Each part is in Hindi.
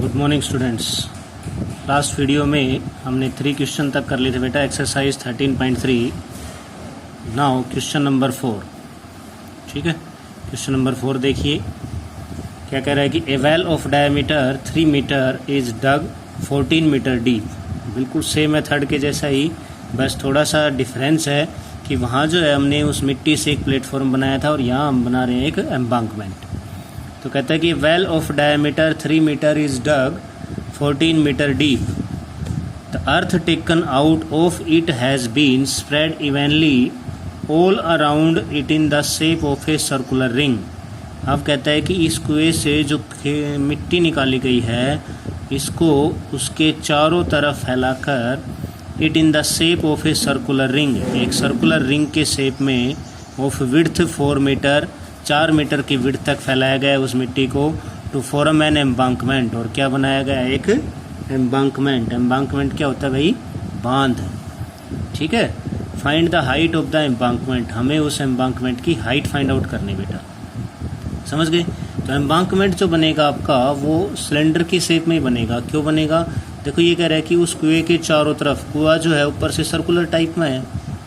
Good morning students. Last video में हमने 3 क्वेश्चन तक कर लिए थे बेटा, एक्सरसाइज 13.3। Now question number 4। ठीक है, क्वेश्चन नंबर 4 देखिए क्या कह रहा है कि a well of diameter 3 metre is dug 14 metre deep. बिल्कुल सेम मेथड के जैसा ही, बस थोड़ा सा डिफरेंस है कि वहाँ जो है हमने उस मिट्टी से एक प्लेटफॉर्म बनाया था और यहाँ हम बना रहे हैं एक एम्बांकमेंट। तो कहता है कि well of diameter 3 metre is dug 14 metre deep. The earth taken out of it has been spread evenly all around it in the shape of a circular ring. अब कहता है कि इस कुएं से जो मिट्टी निकाली गई है इसको उसके चारों तरफ फैलाकर it in the shape of a circular ring, एक सर्कुलर रिंग के शेप में, ऑफ विड्थ 4 मीटर, 4 मीटर की विड्थ तक फैलाया गया है उस मिट्टी को, टू फॉर्म एन एम्बांकमेंट। और क्या बनाया गया है? एक एम्बांकमेंट। एम्बांकमेंट क्या होता है भाई? बांध। ठीक है, find the height of the embankment. हमें उस एम्बांकमेंट की हाइट फाइंड आउट करनी बेटा, समझ गए? तो एम्बांकमेंट जो बनेगा आपका वो सिलेंडर की शेप में ही बनेगा। क्यों बनेगा? देखो ये कह रहा है कि उस कुएं के चारों तरफ, कुआं जो है ऊपर से सर्कुलर टाइप में है,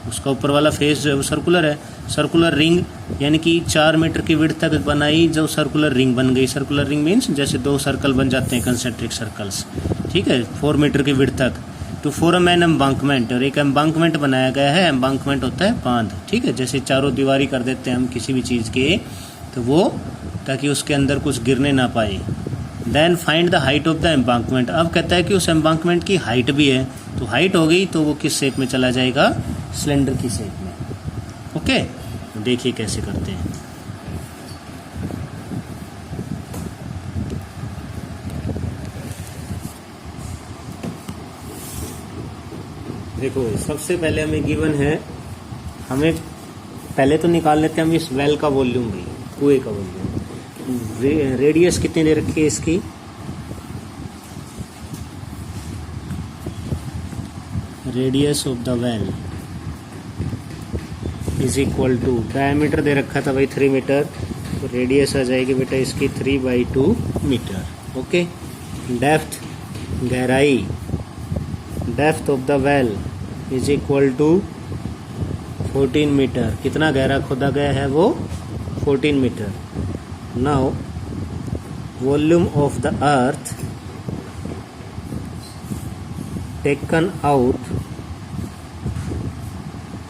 उसका ऊपर वाला फेस जो है वो सर्कुलर है, सर्कुलर रिंग, यानी कि 4 मीटर की विड्थ तक बनाई जो सर्कुलर रिंग बन गई। सर्कुलर रिंग मीन्स जैसे 2 सर्कल बन जाते हैं, कंसेंट्रिक सर्कल्स। ठीक है, 4 मीटर की विड्थ तक, टू फॉर्म एन एम्बांकमेंट। और एक एम्बांकमेंट बनाया गया है। एम्बांकमेंट होता है बांध। ठीक है, जैसे चारों दीवारी कर देते हैं हम किसी भी चीज़ के, तो वो ताकि उसके अंदर कुछ गिरने ना पाए। Then find the height of the embankment. अब कहता है कि उस एम्बांकमेंट की हाइट भी है, तो हाइट हो गई तो वो किस शेप में चला जाएगा? सिलेंडर की शेप में। ओके, देखिए कैसे करते हैं। देखो सबसे पहले हमें गिवन है, हमें पहले तो निकाल लेते हैं हम इस वेल का वॉल्यूम भी, कुएं का वॉल्यूम। रेडियस कितनी दे रखी है इसकी? Radius of the well is equal to, diameter दे रखा था भाई 3 मीटर, तो रेडियस आ जाएगी बेटा इसकी 3/2 मीटर। ओके, डेप्थ, गहराई, depth of the well is equal to 14 metre. कितना गहरा खोदा गया है वो? 14 metre. Now volume of the earth taken out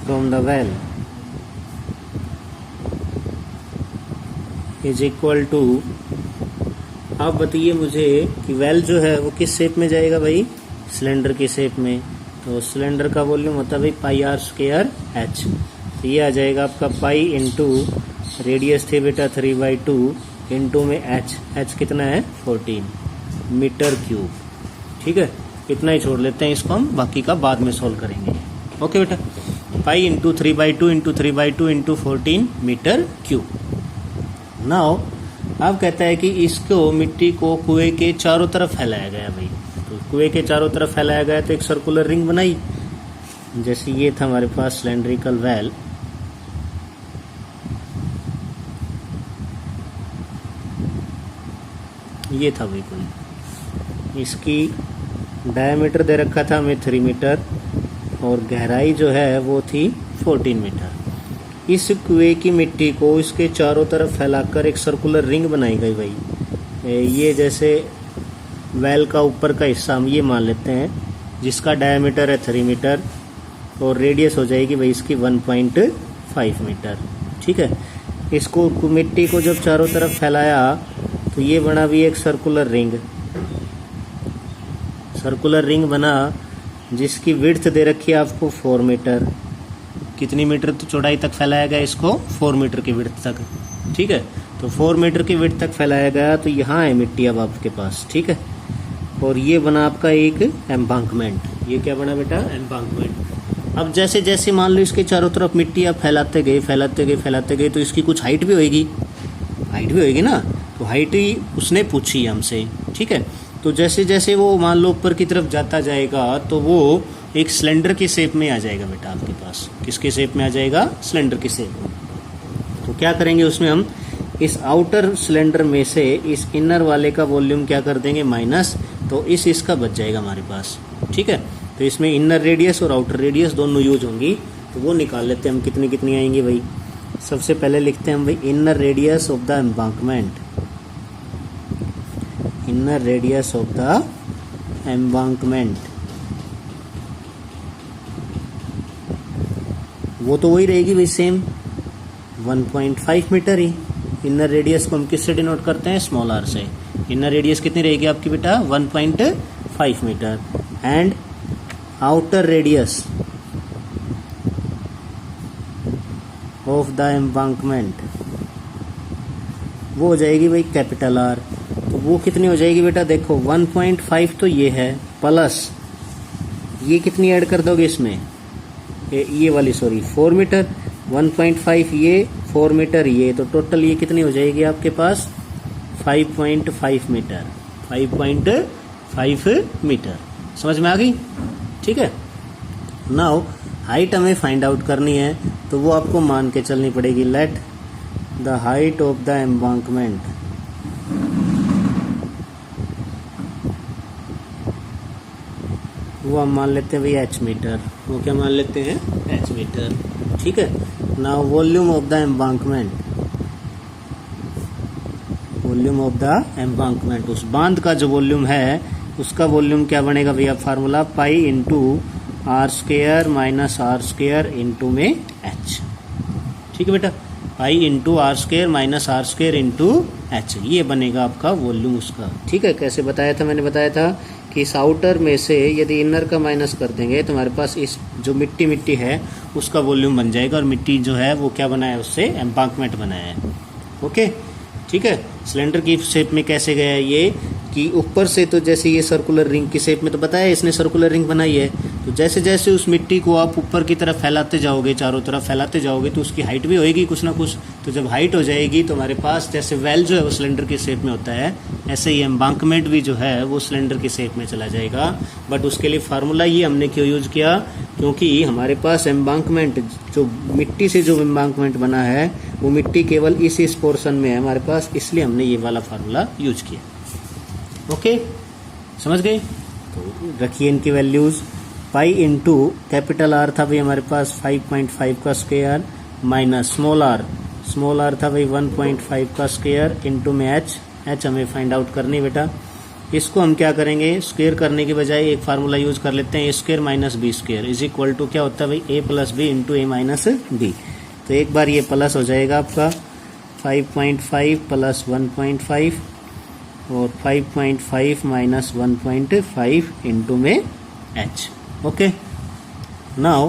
from the well is equal to, अब बताइए मुझे कि वेल जो है वो किस शेप में जाएगा भाई? सिलेंडर की शेप में। तो सिलेंडर का वॉल्यूम होता है भाई πr²h। तो ये आ जाएगा आपका पाई इंटू, रेडियस थे बेटा 3/2, इंटू में h कितना है? 14 मीटर क्यूब। ठीक है, इतना ही छोड़ लेते हैं इसको, हम बाकी का बाद में सोल्व करेंगे। ओके बेटा, pi into 3/2 into 3/2 into 14 metre cube. Now अब कहता है कि इसको, मिट्टी को कुएं के चारों तरफ फैलाया गया भाई। तो कुएं के चारों तरफ फैलाया गया तो एक सर्कुलर रिंग बनाई। जैसे ये था हमारे पास सिलेंड्रिकल वेल, ये था भाई कोई, इसकी डायमीटर दे रखा था हमें 3 मीटर और गहराई जो है वो थी 14 मीटर। इस कुएं की मिट्टी को इसके चारों तरफ फैलाकर एक सर्कुलर रिंग बनाई गई भाई। ये जैसे वेल का ऊपर का हिस्सा हम ये मान लेते हैं, जिसका डायमीटर है 3 मीटर और रेडियस हो जाएगी भाई इसकी 1.5 मीटर। ठीक है, इसको मिट्टी को जब चारों तरफ फैलाया तो ये बना भी एक सर्कुलर रिंग। सर्कुलर रिंग बना जिसकी विड्थ दे रखी है आपको 4 मीटर। कितनी मीटर तो चौड़ाई तक फैलाया गया इसको? 4 मीटर की विड्थ तक। ठीक है, तो 4 मीटर की विड्थ तक फैलाया गया। तो यहाँ है मिट्टी अब आपके पास। ठीक है, और ये बना आपका एक एम्बांकमेंट। ये क्या बना बेटा? एम्बांकमेंट। अब जैसे जैसे मान लो इसके चारों तरफ मिट्टी आप फैलाते गए तो इसकी कुछ हाइट भी होएगी ना। तो हाइट ही उसने पूछी हमसे। ठीक है, तो जैसे जैसे वो मान लो ऊपर की तरफ जाता जाएगा तो वो एक सिलेंडर की शेप में आ जाएगा बेटा आपके पास। किसके शेप में आ जाएगा? सिलेंडर की शेप में। तो क्या करेंगे उसमें हम इस आउटर सिलेंडर में से इस इनर वाले का वॉल्यूम क्या कर देंगे माइनस, तो इसका बच जाएगा हमारे पास। ठीक है, तो इसमें इनर रेडियस और आउटर रेडियस दोनों यूज होंगी, तो वो निकाल लेते हैं हम कितनी कितनी आएंगी भाई। सबसे पहले लिखते हैं हम भाई inner radius of the embankment, inner radius of the embankment, वो तो वही रहेगी भाई सेम 1.5 मीटर ही। इनर रेडियस को हम किससे डिनोट करते हैं, स्मॉल आर से। इनर रेडियस कितनी रहेगी आपकी बेटा 1.5 metre. And outer radius of the embankment वो हो जाएगी भाई कैपिटल आर। तो वो कितनी हो जाएगी बेटा, देखो 1.5 तो ये है, प्लस ये कितनी ऐड कर दोगे इसमें, ये वाली सॉरी 4 मीटर, 1.5 ये 4 मीटर ये, तो टोटल ये कितनी हो जाएगी आपके पास 5.5 मीटर, 5.5 मीटर। समझ में आ गई? ठीक है। नाउ हाइट हमें फाइंड आउट करनी है, तो वो आपको मान के चलनी पड़ेगी। Let the height of the embankment, वो हम मान लेते हैं भाई h मीटर, वो क्या मान लेते हैं h मीटर। ठीक है। Now volume of the embankment, volume of the embankment, उस बांध का जो वॉल्यूम है उसका वॉल्यूम क्या बनेगा भैया, formula pi into R square minus R square into में h। ठीक है बेटा, pi into R square minus R square into h, ये बनेगा आपका वॉल्यूम उसका। ठीक है। कैसे बताया था, मैंने बताया था कि इस आउटर में से यदि इनर का माइनस कर देंगे तो हमारे पास इस जो मिट्टी है उसका वॉल्यूम बन जाएगा, और मिट्टी जो है वो क्या बनाया है, उससे एम्बांकमेंट बनाया है। ओके, ठीक है। सिलेंडर की शेप में कैसे गया है ये, कि ऊपर से तो जैसे ये सर्कुलर रिंग की शेप में तो बताया इसने सर्कुलर रिंग बनाई है, तो जैसे जैसे उस मिट्टी को आप ऊपर की तरफ फैलाते जाओगे, चारों तरफ फैलाते जाओगे, तो उसकी हाइट भी होएगी कुछ ना कुछ। तो जब हाइट हो जाएगी तो हमारे पास जैसे वेल जो है वो सिलेंडर की शेप में होता है, ऐसे ही एम्बांकमेंट भी जो है वो सिलेंडर की शेप में चला जाएगा। बट उसके लिए फार्मूला ये हमने क्यों यूज किया, क्योंकि हमारे पास एम्बांकमेंट जो मिट्टी से जो एम्बांकमेंट बना है वो मिट्टी केवल इस पोर्शन में है हमारे पास, इसलिए हमने ये वाला फार्मूला यूज किया। ओके, समझ गए? तो रखिए इनकी values. Pi into capital R था भाई हमारे पास 5.5 का स्क्वायर, माइनस स्मॉल आर था भाई 1.5 का स्क्वायर इंटू में एच हमें फाइंड आउट करनी बेटा। इसको हम क्या करेंगे, स्क्वायर करने के बजाय एक फार्मूला यूज कर लेते हैं, A square minus B square is equal to क्या होता है भाई, A plus B into A minus B. तो एक बार ये प्लस हो जाएगा आपका 5.5 प्लस 1.5 और 5.5 माइनस 1.5 इंटू में h। ओके, नाउ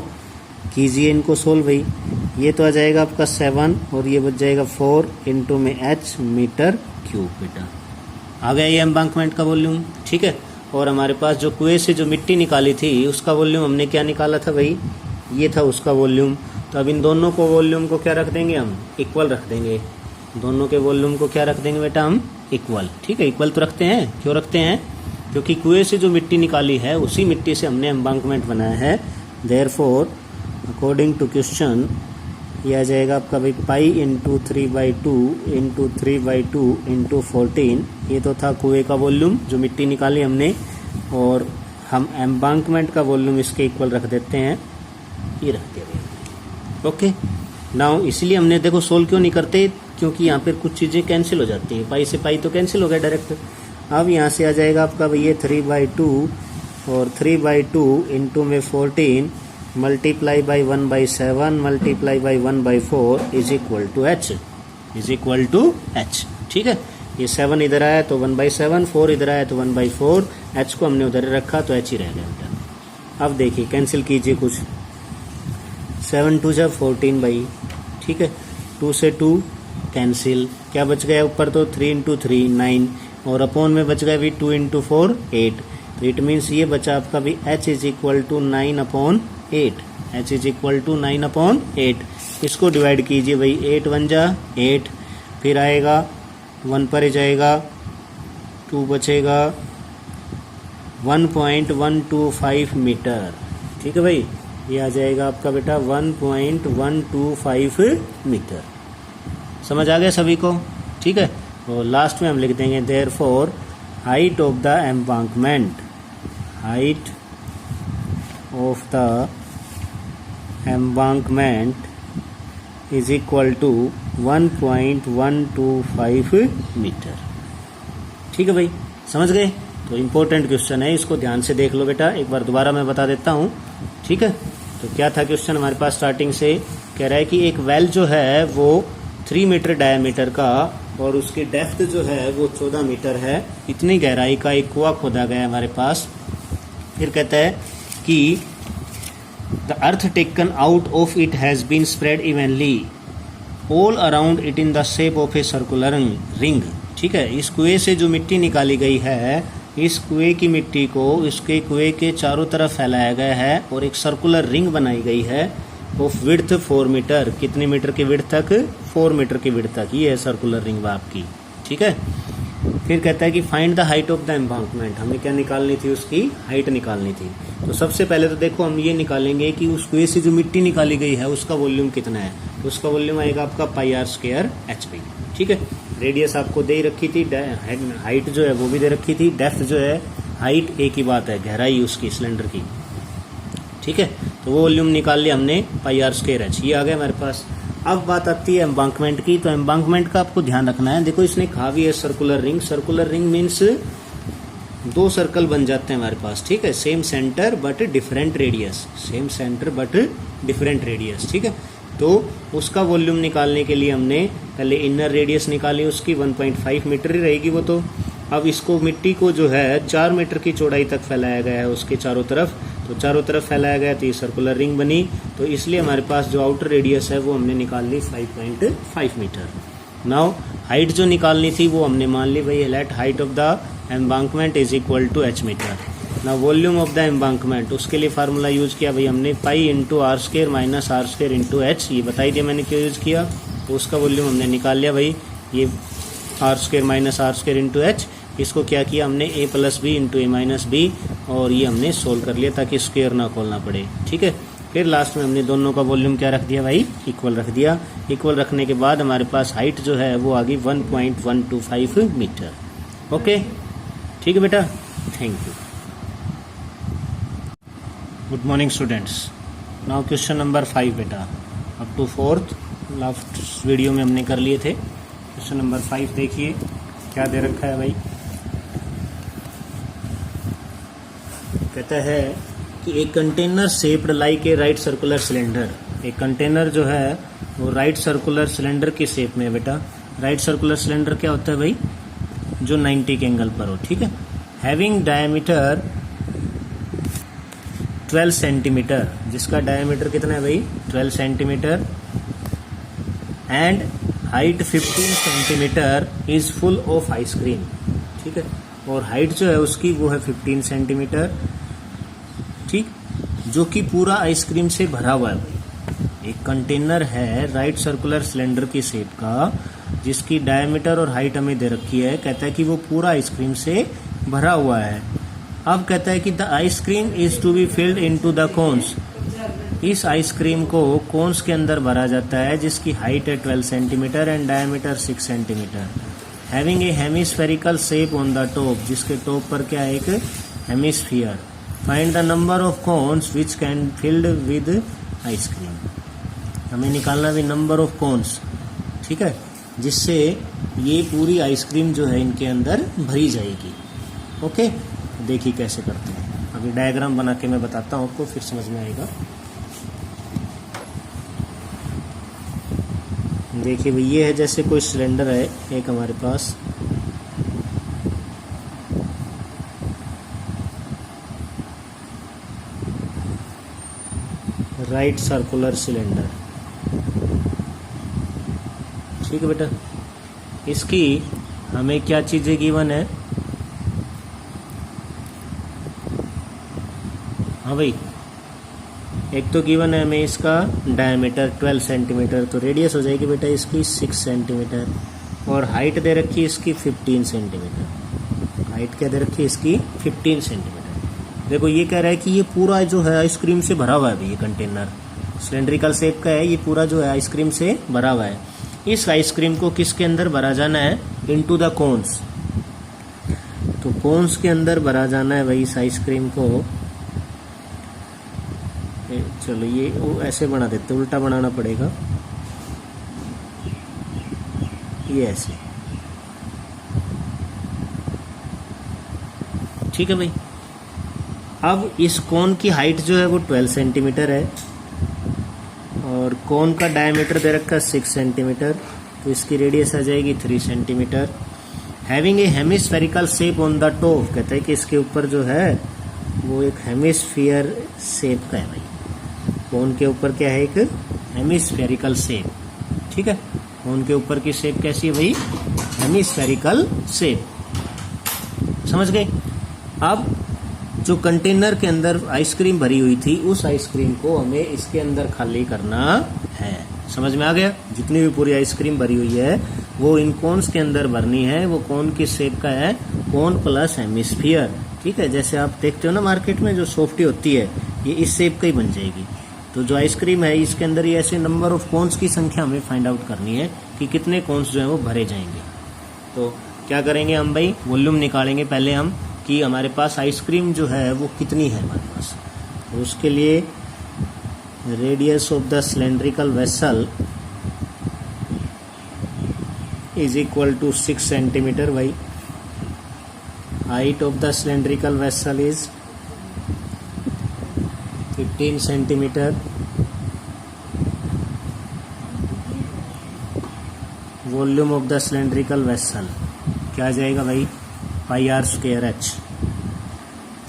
कीजिए इनको सोल्व भाई। ये तो आ जाएगा आपका 7 और ये बच जाएगा 4 इंटू में h मीटर क्यूब बेटा। आ गया ये एम्बांकमेंट का वॉल्यूम। ठीक है। और हमारे पास जो कुएं से जो मिट्टी निकाली थी उसका वॉल्यूम हमने क्या निकाला था भाई, ये था उसका वॉल्यूम। तो अब इन दोनों को वॉल्यूम को क्या रख देंगे, हम इक्वल रख देंगे। दोनों के वॉल्यूम को क्या रख देंगे बेटा, हम इक्वल। ठीक है, इक्वल तो रखते हैं, क्यों रखते हैं, क्योंकि कुएं से जो मिट्टी निकाली है उसी मिट्टी से हमने एम्बांकमेंट बनाया है। देयरफॉर अकॉर्डिंग टू क्वेश्चन ये आ जाएगा आपका भाई पाई इंटू 3/2 इंटू 3/2 इंटू 14। ये तो था कुएं का वॉल्यूम जो मिट्टी निकाली हमने, और हम एम्बांकमेंट का वॉल्यूम इसके इक्वल रख देते हैं, ये रख दिया। ओके, नाउ इसलिए हमने देखो सोल्व क्यों नहीं करते, क्योंकि यहाँ पर कुछ चीज़ें कैंसिल हो जाती हैं। पाई से पाई तो कैंसिल हो गया डायरेक्ट। अब यहाँ से आ जाएगा आपका भैया 3/2 और 3/2 इंटू में 14 multiply by 1/7 multiply by 1/4 is equal to h, is equal to h। ठीक है, ये 7 इधर आया तो 1/7, 4 इधर आया तो 1/4, h को हमने उधर रखा तो h ही रह गया बेटा। अब देखिए कैंसिल कीजिए कुछ, 7 2 जा 14 भाई। ठीक है, 2 से 2 कैंसिल, क्या बच गया ऊपर, तो 3 इंटू 3 9 और अपॉन में बच गया भी 2 इंटू 4 8। तो इट मीन्स ये बचा आपका भी h is equal to 9/8, h is equal to 9/8। इसको डिवाइड कीजिए भाई, 8 1 जा 8, फिर आएगा 1 पर ही जाएगा, 2 बचेगा 1.125 मीटर। ठीक है भाई, ये आ जाएगा आपका बेटा 1.125 मीटर। समझ आ गया सभी को? ठीक है। तो लास्ट में हम लिख देंगे therefore height of the embankment, height of the embankment is equal to 1.125 metre. ठीक है भाई, समझ गए। तो इम्पोर्टेंट क्वेश्चन है, इसको ध्यान से देख लो बेटा। एक बार दोबारा मैं बता देता हूँ, ठीक है। तो क्या था क्वेश्चन हमारे पास, स्टार्टिंग से कह रहा है कि एक वेल जो है वो 3 मीटर डायमीटर का और उसकी डेप्थ जो है वो 14 मीटर है, इतनी गहराई का एक कुआं खोदा गया है हमारे पास। फिर कहता है कि the earth taken out of it has been spread evenly all around it in the shape of a circular ring. ठीक है, इस कुएं से जो मिट्टी निकाली गई है, इस कुएं की मिट्टी को इसके कुएं के चारों तरफ फैलाया गया है और एक सर्कुलर रिंग बनाई गई है ऑफ विड्थ 4 मीटर। कितने मीटर की विड्थ तक? 4 मीटर की विड्थ तक। ये है सर्कुलर रिंग आपकी, ठीक है। फिर कहता है कि find the height of the embankment. हमें क्या निकालनी थी? उसकी हाइट निकालनी थी। तो सबसे पहले तो देखो हम ये निकालेंगे कि उस कुएं से जो मिट्टी निकाली गई है उसका वॉल्यूम कितना है। तो उसका वॉल्यूम आएगा आपका πr² HP, ठीक है। रेडियस आपको दे रखी थी, हाइट जो है वो भी दे रखी थी, डेप्थ जो है, हाइट एक ही बात है, गहराई उसकी सिलेंडर की, ठीक है। तो वो वॉल्यूम निकाल लिया हमने πr²h, ये आ गया हमारे पास। अब बात आती है एम्बांकमेंट की। तो एम्बांकमेंट का आपको ध्यान रखना है। देखो इसने कहा भी है circular ring. Circular ring means 2 circle बन जाते हैं हमारे पास, ठीक है। Same centre but different radius, same centre but different radius, ठीक है। तो उसका वॉल्यूम निकालने के लिए हमने पहले इनर रेडियस निकाली, उसकी 1.5 मीटर ही रहेगी वो। तो अब इसको मिट्टी को जो है 4 मीटर की चौड़ाई तक फैलाया गया है उसके चारों तरफ। तो चारों तरफ फैलाया गया तो ये सर्कुलर रिंग बनी। तो इसलिए हमारे पास जो आउटर रेडियस है वो हमने निकाल ली 5.5 मीटर। नाउ हाइट जो निकालनी थी वो हमने मान ली भाई, let height of the embankment is equal to h metre. Now volume of the embankment, उसके लिए फार्मूला यूज किया भाई हमने π into r² minus r² into h। ये बताई दिया मैंने क्यों यूज किया। तो उसका वॉल्यूम हमने निकाल लिया भाई, ये r² minus r² into h। इसको क्या किया हमने a plus B into a minus B, और ये हमने सोल्व कर लिया ताकि स्क्वायर ना खोलना पड़े, ठीक है। फिर लास्ट में हमने दोनों का वॉल्यूम क्या रख दिया भाई, इक्वल रख दिया। इक्वल रखने के बाद हमारे पास हाइट जो है वो आ गई 1.125 मीटर। ओके, ठीक है बेटा, thank you. Good morning students. Now question number 5 बेटा, up to 4th last video में हमने कर लिए थे। क्वेश्चन नंबर 5 देखिए क्या दे रखा है भाई। कहता है कि एक container shaped like a right circular cylinder. एक कंटेनर जो है वो राइट सर्कुलर सिलेंडर की शेप में है बेटा। राइट सर्कुलर सिलेंडर क्या होता है भाई, जो 90 के एंगल पर हो, ठीक है। हैविंग डायमीटर 12 सेंटीमीटर, जिसका डायमीटर कितना है भाई, 12 centimetre, and height 15 centimetre, is full of ice cream, ठीक है। और हाइट जो है उसकी वो है 15 सेंटीमीटर, ठीक, जो कि पूरा आइसक्रीम से भरा हुआ है भाई। एक कंटेनर है राइट सर्कुलर सिलेंडर की शेप का, जिसकी डायमीटर और हाइट हमें दे रखी है। कहता है कि वो पूरा आइसक्रीम से भरा हुआ है। अब कहता है कि the ice cream is to be filled into the cones. इस आइसक्रीम को कोन्स के अंदर भरा जाता है, जिसकी हाइट है 12 centimetre and diameter 6 centimetre. Having a hemispherical shape on the top, जिसके टॉप पर क्या है, एक hemisphere. Find the number of cones which can filled with ice cream. हमें निकालना भी नंबर ऑफ कोन्स, ठीक है, जिससे ये पूरी आइसक्रीम जो है इनके अंदर भरी जाएगी। ओके, देखिए कैसे करते हैं। अभी डायग्राम बना के मैं बताता हूँ आपको, फिर समझ में आएगा। देखिए भाई, ये है जैसे कोई सिलेंडर है एक हमारे पास, राइट सर्कुलर सिलेंडर, ठीक है बेटा। इसकी हमें क्या चीजें गिवन है, हाँ भाई, एक तो गिवन है हमें इसका डायमीटर 12 सेंटीमीटर, तो रेडियस हो जाएगी बेटा इसकी 6 सेंटीमीटर, और हाइट दे रखी है इसकी 15 सेंटीमीटर। हाइट क्या दे रखी है इसकी, 15 सेंटीमीटर। देखो ये कह रहा है कि ये पूरा जो है आइसक्रीम से भरा हुआ है, ये कंटेनर सिलेंड्रिकल शेप का है, ये पूरा जो है आइसक्रीम से भरा हुआ है। इस आइसक्रीम को किसके अंदर भरा जाना है? Into the cons. तो कोन्स के अंदर भरा जाना है भाई इस आइसक्रीम को। चलो ये वो ऐसे बना देते, उल्टा बनाना पड़ेगा, ये ऐसे, ठीक है भाई। अब इस कोन की हाइट जो है वो 12 सेंटीमीटर है और कोन का डायमीटर दे रखा है 6 सेंटीमीटर, तो इसकी रेडियस आ जाएगी 3 centimetre. Having a hemispherical shape on the top, कहते हैं कि इसके ऊपर जो है वो एक हेमिस्फीयर शेप का है भाई। कोन के ऊपर क्या है? एक हेमिस्फेरिकल शेप, ठीक है। कोन के ऊपर की शेप कैसी है भाई? हेमिस्फेरिकल शेप, समझ गए। अब जो कंटेनर के अंदर आइसक्रीम भरी हुई थी उस आइसक्रीम को हमें इसके अंदर खाली करना है। समझ में आ गया? जितनी भी पूरी आइसक्रीम भरी हुई है वो इन कोन्स के अंदर भरनी है। वो कोन की शेप का है, कोन प्लस हेमिस्फीयर, ठीक है। जैसे आप देखते हो ना मार्केट में जो सॉफ्टी होती है, ये इस शेप का ही बन जाएगी। तो जो आइसक्रीम है इसके अंदर ये ऐसे नंबर ऑफ कोन्स की संख्या हमें फाइंड आउट करनी है कि कितने कोन्स जो है वो भरे जाएंगे। तो क्या करेंगे हम भाई? वॉल्यूम निकालेंगे पहले हम कि हमारे पास आइसक्रीम जो है वो कितनी है हमारे पास। तो उसके लिए radius of the cylindrical vessel is equal to 6 centimetre भाई। Height of the cylindrical vessel is 15 centimetre. Volume of the cylindrical vessel क्या आ जाएगा भाई? Pi are square H,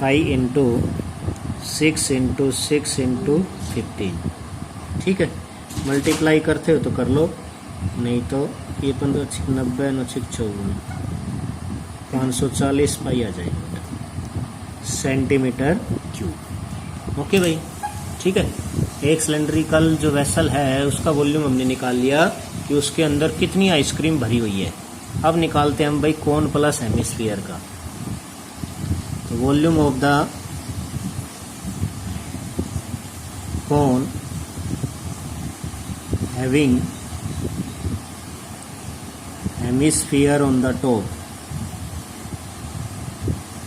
pi into 6 into 6 into 15, ठीक है। मल्टीप्लाई करते हो तो कर लो, नहीं तो ये 15 90 9 54 540 पाई आ जाएगा सेंटीमीटर क्यूब। ओके भाई, ठीक है। एक सिलेंड्रिकल जो वेसल है उसका वॉल्यूम हमने निकाल लिया कि उसके अंदर कितनी आइसक्रीम भरी हुई है। अब निकालते हैं हम भाई कोन प्लस हेमिस्फीयर का। तो volume of the cone having hemisphere on the top,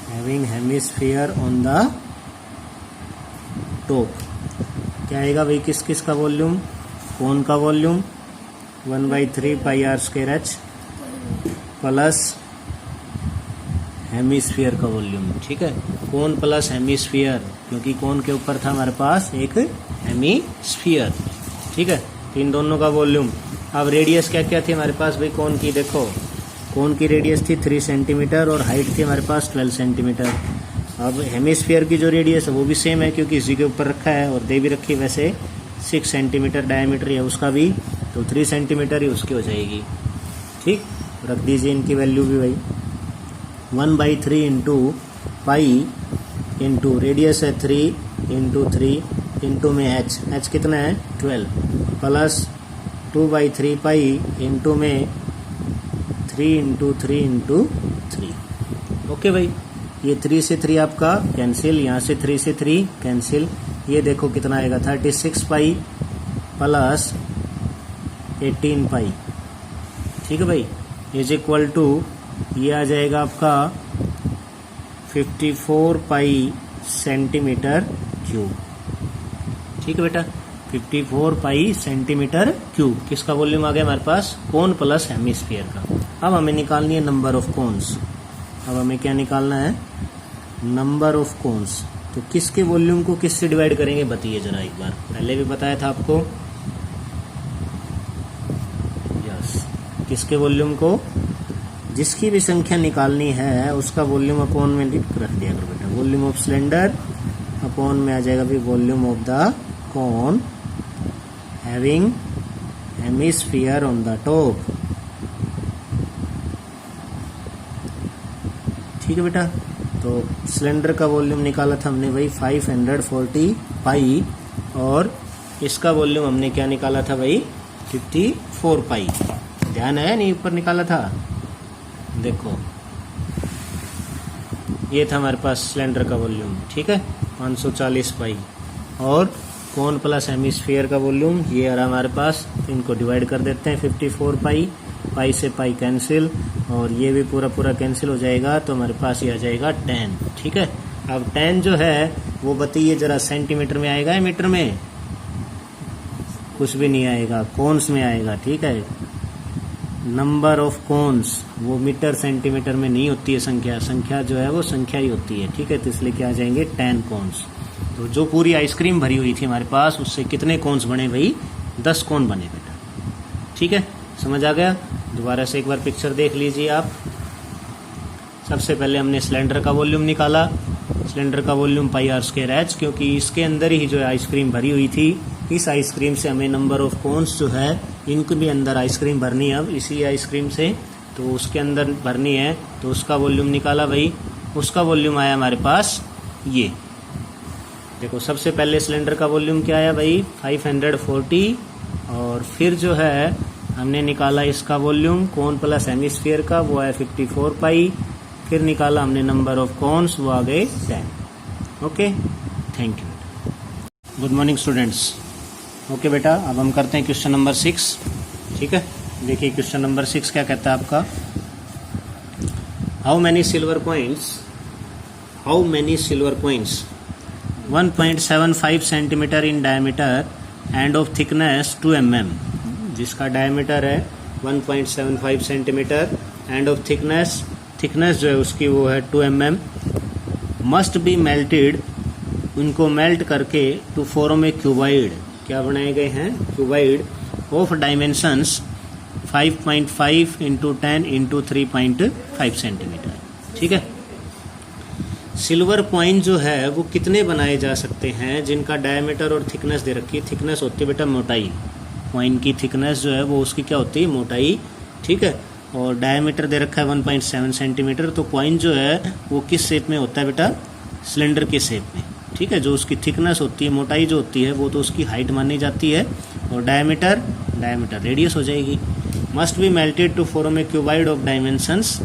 having hemisphere on the top, क्या आएगा भाई? किस किस का वॉल्यूम? कोन का volume 1/3 pi are square h plus hemisphere का वॉल्यूम, ठीक है। कोन प्लस हेमिस्फीयर, क्योंकि कोन के ऊपर था हमारे पास एक हेमिस्फीयर, ठीक है। तो इन दोनों का वॉल्यूम। अब रेडियस क्या क्या थी हमारे पास भाई कोन की? देखो कोन की रेडियस थी 3 सेंटीमीटर और हाइट थी हमारे पास 12 सेंटीमीटर। अब हेमिस्फीयर की जो रेडियस है वो भी सेम है क्योंकि इसी के ऊपर रखा है और दे भी रखी वैसे 6 सेंटीमीटर डायमीटर है उसका भी, तो 3 सेंटीमीटर ही उसकी हो जाएगी, ठीक। रख दीजिए इनकी वैल्यू भी भाई। 1/3 इंटू पाई इंटू रेडियस है 3 इंटू 3 इंटू में एच कितना है 12 प्लस 2/3 पाई इंटू में 3 इंटू 3 इंटू 3। ओके भाई, ये 3 से 3 आपका कैंसिल, यहाँ से 3 से 3 कैंसिल। ये देखो कितना आएगा 36 पाई प्लस 18 पाई, ठीक है भाई, इज इक्वल टू ये आ जाएगा आपका 54 पाई सेंटीमीटर क्यूब, ठीक है बेटा। 54 पाई सेंटीमीटर क्यूब किसका वॉल्यूम आ गया हमारे पास? कोन प्लस हेमिस्फीयर का। अब हमें निकालनी है नंबर ऑफ कोन्स। अब हमें क्या निकालना है? Number of cons. तो किसके वॉल्यूम को किससे डिवाइड करेंगे बताइए जरा एक बार। पहले भी बताया था आपको, यस, किसके वॉल्यूम को? जिसकी भी संख्या निकालनी है उसका वॉल्यूम अपॉन में रख दिया करो बेटा। वॉल्यूम ऑफ सिलेंडर अपॉन में आ जाएगा भी volume of the cone having hemisphere on the top, ठीक है बेटा। तो सिलेंडर का वॉल्यूम निकाला था हमने भाई 540 पाई और इसका वॉल्यूम हमने क्या निकाला था भाई? 54 पाई। ध्यान है नहीं? ऊपर निकाला था, देखो ये था हमारे पास सिलेंडर का वॉल्यूम, ठीक है, 540 पाई। और कोन प्लस हेमिस्फीयर का वॉल्यूम ये आ रहा हमारे पास, इनको डिवाइड कर देते हैं 54 पाई, पाई से पाई कैंसिल और ये भी पूरा पूरा कैंसिल हो जाएगा, तो हमारे पास ये आ जाएगा 10। ठीक है, अब 10 जो है वो बताइए जरा सेंटीमीटर में आएगा या मीटर में? कुछ भी नहीं आएगा, कोन्स में आएगा। ठीक है, नंबर ऑफ कोन्स वो मीटर सेंटीमीटर में नहीं होती है, संख्या जो है वो संख्या ही होती है। ठीक है, तो इसलिए क्या आ जाएंगे 10 कोन्स। तो जो पूरी आइसक्रीम भरी हुई थी हमारे पास उससे कितने कोन्स बने भाई? 10 कोन बने बेटा। ठीक है, समझ आ गया? दोबारा से एक बार पिक्चर देख लीजिए आप। सबसे पहले हमने सिलेंडर का वॉल्यूम निकाला, सिलेंडर का volume pi are square h, क्योंकि इसके अंदर ही जो आइसक्रीम भरी हुई थी, इस आइसक्रीम से हमें नंबर ऑफ कोन्स जो है इनके भी अंदर आइसक्रीम भरनी है। अब इसी आइसक्रीम से तो उसके अंदर भरनी है, तो उसका वॉल्यूम निकाला भाई, उसका वॉल्यूम आया हमारे पास ये देखो। सबसे पहले सिलेंडर का वॉल्यूम क्या आया भाई? 540, और फिर जो है हमने निकाला इसका वॉल्यूम कोन प्लस हेमिस्फीयर का, वो आया 54 पाई। फिर निकाला हमने नंबर ऑफ कोन्स, वो आ गए 10। Okay, thank you. Good morning students. Okay बेटा, अब हम करते हैं क्वेश्चन नंबर 6। ठीक है, देखिए क्वेश्चन नंबर 6 क्या कहता है आपका? How many silver coins 1.75 centimetre in diameter end of thickness 2 mm, जिसका डायमीटर है 1.75 सेंटीमीटर एंड ऑफ थिकनेस जो है उसकी वो है 2 mm, मस्ट बी मेल्टेड, उनको मेल्ट करके टू फॉर्म ए क्यूबाइड, क्या बनाए गए हैं? Cuboid of dimensions 5.5 into 10 into 3.5 centimetre. ठीक है, सिल्वर कॉइन जो है वो कितने बनाए जा सकते हैं जिनका डायमीटर और थिकनेस दे रखी है? थिकनेस होती है बेटा मोटाई, कॉइन की थिकनेस जो है वो उसकी क्या होती है? मोटाई। ठीक है, और डायमीटर दे रखा है 1.7 सेंटीमीटर। तो कॉइन जो है वो किस शेप में होता है बेटा? सिलेंडर के शेप में। ठीक है, जो उसकी थिकनेस होती है, मोटाई जो होती है, वो तो उसकी हाइट मानी जाती है, और डायमीटर रेडियस हो जाएगी। Must be melted to form a cuboid of dimensions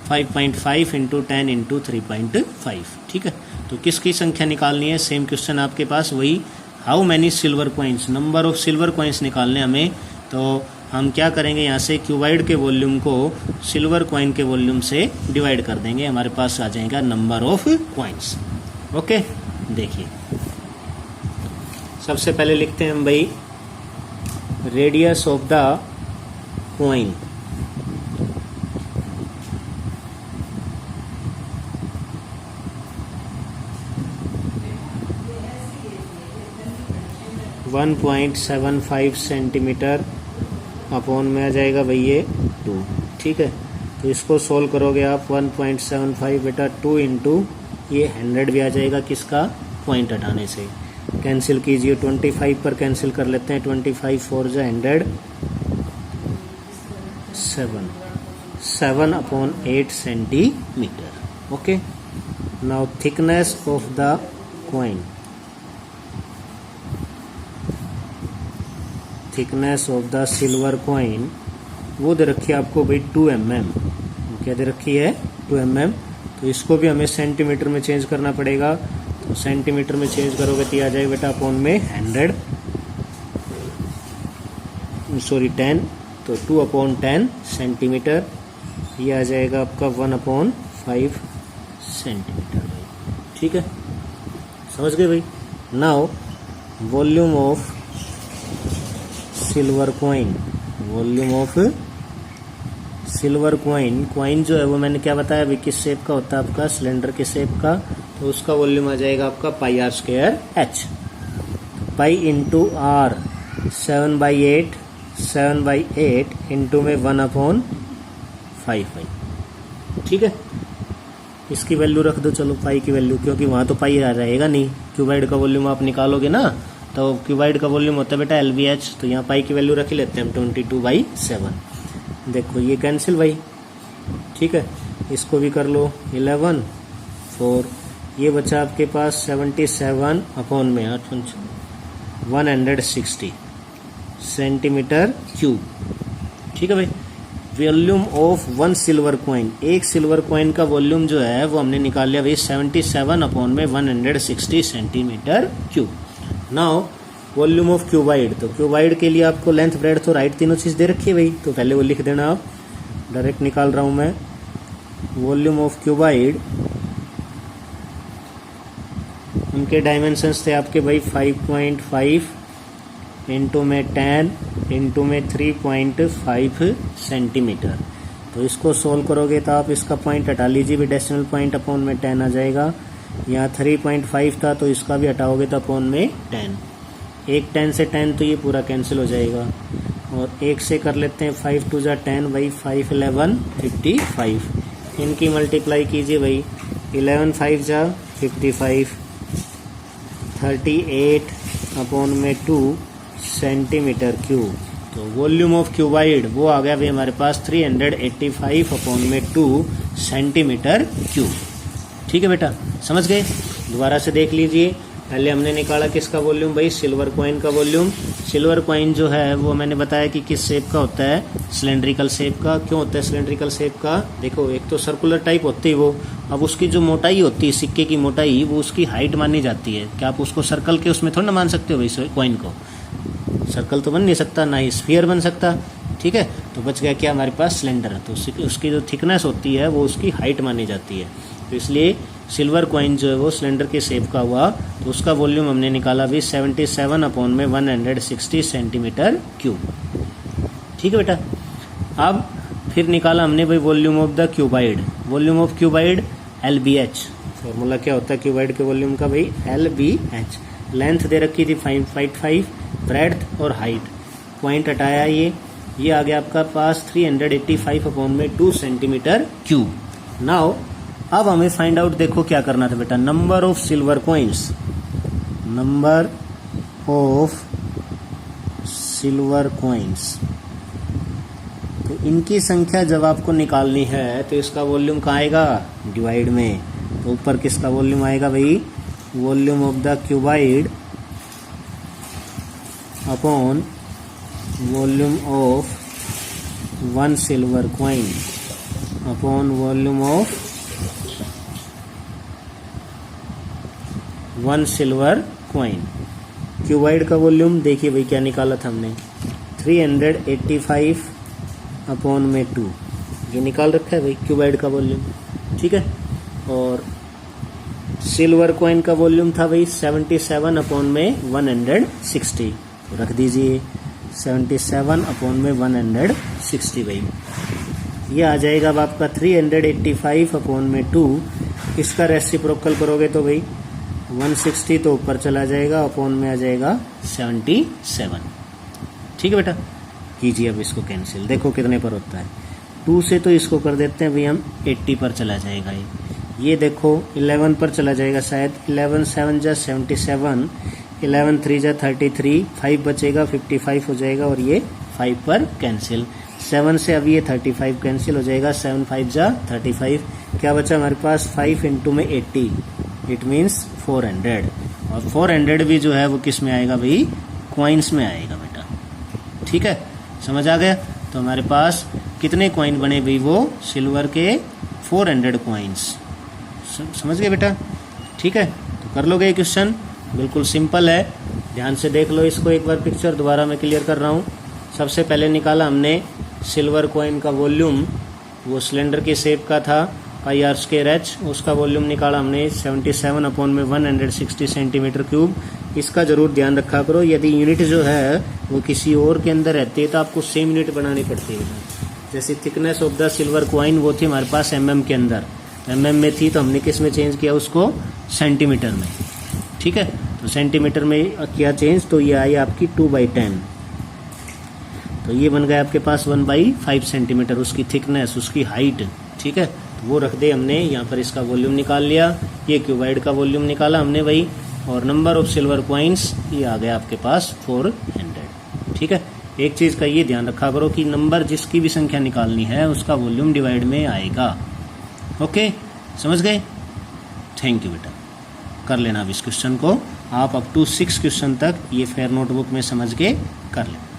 5.5 into 10 into 3.5। ठीक है, तो किसकी संख्या निकालनी है? सेम क्वेश्चन आपके पास वही, how many silver coins, number of silver coins निकालने हमें। तो हम क्या करेंगे, यहाँ से क्यूबाइड के वॉल्यूम को सिल्वर कॉइन के वॉल्यूम से डिवाइड कर देंगे, हमारे पास आ जाएगा नंबर ऑफ कॉइन्स। ओके, देखिए सबसे पहले लिखते हैं हम भाई radius of the coin. One 1.75 centimetre upon में आ जाएगा भाई ये 2। ठीक है, तो इसको सोल्व करोगे आप 1.75 बेटा 2 इंटू ये 100 भी आ जाएगा, किसका? पॉइंट हटाने से। कैंसिल कीजिए, 25 पर कैंसिल कर लेते हैं, 25 4 जा 100, 7 upon 8 centimetre. Okay, now thickness of the coin, thickness of the silver coin वो दे रखी है आपको भाई 2 mm। क्या दे रखी है? 2 mm। तो इसको भी हमें सेंटीमीटर में चेंज करना पड़ेगा, तो सेंटीमीटर में चेंज करोगे तो आ जाएगा बेटा अपॉन में 100, सॉरी 10, तो 2 अपॉन 10 सेंटीमीटर, ये आ जाएगा आपका 1/5 सेंटीमीटर भाई। ठीक है, समझ गए भाई? Now volume of silver coin, volume of silver coin, coin जो है वो मैंने क्या बताया अभी किस शेप का होता है आपका? सिलेंडर के शेप का, तो उसका वॉल्यूम आ जाएगा आपका pi are square H, pi into R 7/8 into में 1/5 भाई। ठीक है, इसकी वैल्यू रख दो, चलो पाई की वैल्यू, क्योंकि वहाँ तो पाई आ जाएगा नहीं, क्यूबाइड का वॉल्यूम आप निकालोगे ना, तो क्यूबाइड का वॉल्यूम होता है बेटा LBH, तो यहाँ पाई की वैल्यू रख ही लेते हैं हम 22/7। देखो ये कैंसिल भाई। ठीक है, इसको भी कर लो 11 4, ये बचा आपके पास 77 अपॉन में 160 सेंटीमीटर क्यूब। ठीक है भाई, वॉल्यूम ऑफ 1 सिल्वर कॉइन, एक सिल्वर कॉइन का वॉल्यूम जो है वो हमने निकाल लिया भाई 77 अपॉन में 160 centimetre cube. Now volume of cuboid, तो क्यूबाइड के लिए आपको लेंथ ब्रेड्थ और हाइट तीनों चीज दे रखी है भाई, तो पहले वो लिख देना आप, डायरेक्ट निकाल रहा हूं मैं। वॉल्यूम ऑफ क्यूबाइड, उनके डायमेंशंस थे आपके भाई 5.5 इंटू में 10 इंटू में 3.5 सेंटीमीटर। तो इसको सोल्व करोगे तो आप इसका पॉइंट हटा लीजिए भी, डेसिमल पॉइंट अपॉन में 10 आ जाएगा। यहाँ 3.5 था तो इसका भी हटाओगे तो अपॉन में 10, एक 10 से 10 तो ये पूरा कैंसिल हो जाएगा, और एक से कर लेते हैं 5 2 जा 10 भाई, 5 11 55, इनकी मल्टीप्लाई कीजिए भाई, 11 5 जा 55, 38 अपॉन में 2 सेंटीमीटर क्यूब। तो वॉल्यूम ऑफ क्यूबाइड वो आ गया भाई हमारे पास 385 अपॉन में 2 सेंटीमीटर क्यूब। ठीक है बेटा, समझ गए? दोबारा से देख लीजिए, पहले हमने निकाला किसका वॉल्यूम भाई, सिल्वर कॉइन का वॉल्यूम। सिल्वर कॉइन जो है वो मैंने बताया कि किस शेप का होता है, सिलेंड्रिकल शेप का। क्यों होता है सिलेंड्रिकल शेप का? देखो एक तो सर्कुलर टाइप होती है वो, अब उसकी जो मोटाई होती है, सिक्के की मोटाई, वो उसकी हाइट मानी जाती है। क्या आप उसको सर्कल के उसमें थोड़ा ना मान सकते हो भाई, कॉइन को सर्कल तो बन नहीं सकता, ना ही स्फीयर बन सकता। ठीक है, तो बच गया क्या हमारे पास, सिलेंडर। तो उसकी जो थिकनेस होती है वो उसकी हाइट मानी जाती है, तो इसलिए सिल्वर कॉइन जो है वो सिलेंडर के शेप का हुआ। तो उसका वॉल्यूम हमने निकाला भी 77 अपॉन में 160 सेंटीमीटर क्यूब। ठीक है बेटा, अब फिर निकाला हमने भाई volume of the cuboid. Volume of cuboid LBH, formula क्या होता है क्यूबाइड के वॉल्यूम का भाई, LBH। लेंथ दे रखी थी 5.5, ब्रेड्थ और हाइट, पॉइंट हटाया ये आ गया आपका पास 385 अपॉन में 2 सेंटीमीटर क्यूब। नाउ अब हमें फाइंड आउट, देखो क्या करना था बेटा, number of silver coins, number of silver coins. तो इनकी संख्या जब आपको निकालनी है तो इसका वॉल्यूम कहाँ आएगा, डिवाइड में। तो ऊपर किसका वॉल्यूम आएगा भाई, volume of the cuboid upon volume of 1 silver coin upon volume of 1 silver coin. Cuboid का वॉल्यूम देखिए भाई क्या निकाला था हमने, 385 अपॉन में 2, ये निकाल रखा है भाई क्यूबाइड का वॉल्यूम। ठीक है, और सिल्वर कॉइन का वॉल्यूम था भाई 77 अपॉन में 160, तो रख दीजिए 77 अपॉन में 160 भाई, ये आ जाएगा अब आपका 385 अपॉन में 2। इसका रेसिप्रोकल करोगे तो भाई 160 तो ऊपर चला जाएगा, अपॉन में आ जाएगा 77। ठीक है बेटा, कीजिए अब इसको कैंसिल, देखो कितने पर होता है। 2 से तो इसको कर देते हैं भाई हम, 80 पर चला जाएगा ये देखो 11 पर चला जाएगा शायद, 11 7 जा 77, 11 3 जा 33, 5 बचेगा 55 हो जाएगा, और ये 5 पर कैंसिल। 7 से अब ये 35 कैंसिल हो जाएगा, 7 5 जा 35, क्या बचा हमारे पास 5 इंटू में 80, इट मीन्स 400। और 400 भी जो है वो किस में आएगा भाई, कॉइन्स में आएगा बेटा। ठीक है, समझ आ गया? तो हमारे पास कितने कॉइन बने भाई, वो सिल्वर के 400 कॉइन्स। समझ गए बेटा? ठीक है, तो कर लोगे ये क्वेश्चन, बिल्कुल सिंपल है, ध्यान से देख लो इसको एक बार, पिक्चर दोबारा मैं क्लियर कर रहा हूँ। सबसे पहले निकाला हमने सिल्वर कॉइन का वॉल्यूम, वो सिलेंडर के शेप का था, πr²h, उसका वॉल्यूम निकाला हमने 77 अपॉन में 160 सेंटीमीटर क्यूब। इसका जरूर ध्यान रखा करो, यदि यूनिट जो है वो किसी और के अंदर रहती है तो आपको सेम यूनिट बनानी पड़ती है। जैसे thickness of the silver coin वो थी हमारे पास mm के अंदर, mm में थी, तो हमने किस में चेंज किया उसको, सेंटीमीटर में। ठीक है, तो सेंटीमीटर में किया चेंज, तो ये आई आपकी 2/10, तो ये बन गया आपके पास 1/5 सेंटीमीटर, उसकी थिकनेस, उसकी हाइट। ठीक है, तो वो रख दे हमने यहाँ पर, इसका वॉल्यूम निकाल लिया, ये क्यूबाइड का वॉल्यूम निकाला हमने भाई, और नंबर ऑफ सिल्वर कॉइन्स ये आ गया आपके पास 400। ठीक है, एक चीज़ का ये ध्यान रखा करो कि नंबर जिसकी भी संख्या निकालनी है उसका वॉल्यूम डिवाइड में आएगा। ओके, समझ गए? थैंक यू बेटा, कर लेना अब इस क्वेश्चन को आप अप टू 6 क्वेश्चन तक ये फेयर नोटबुक में समझ के कर लेना।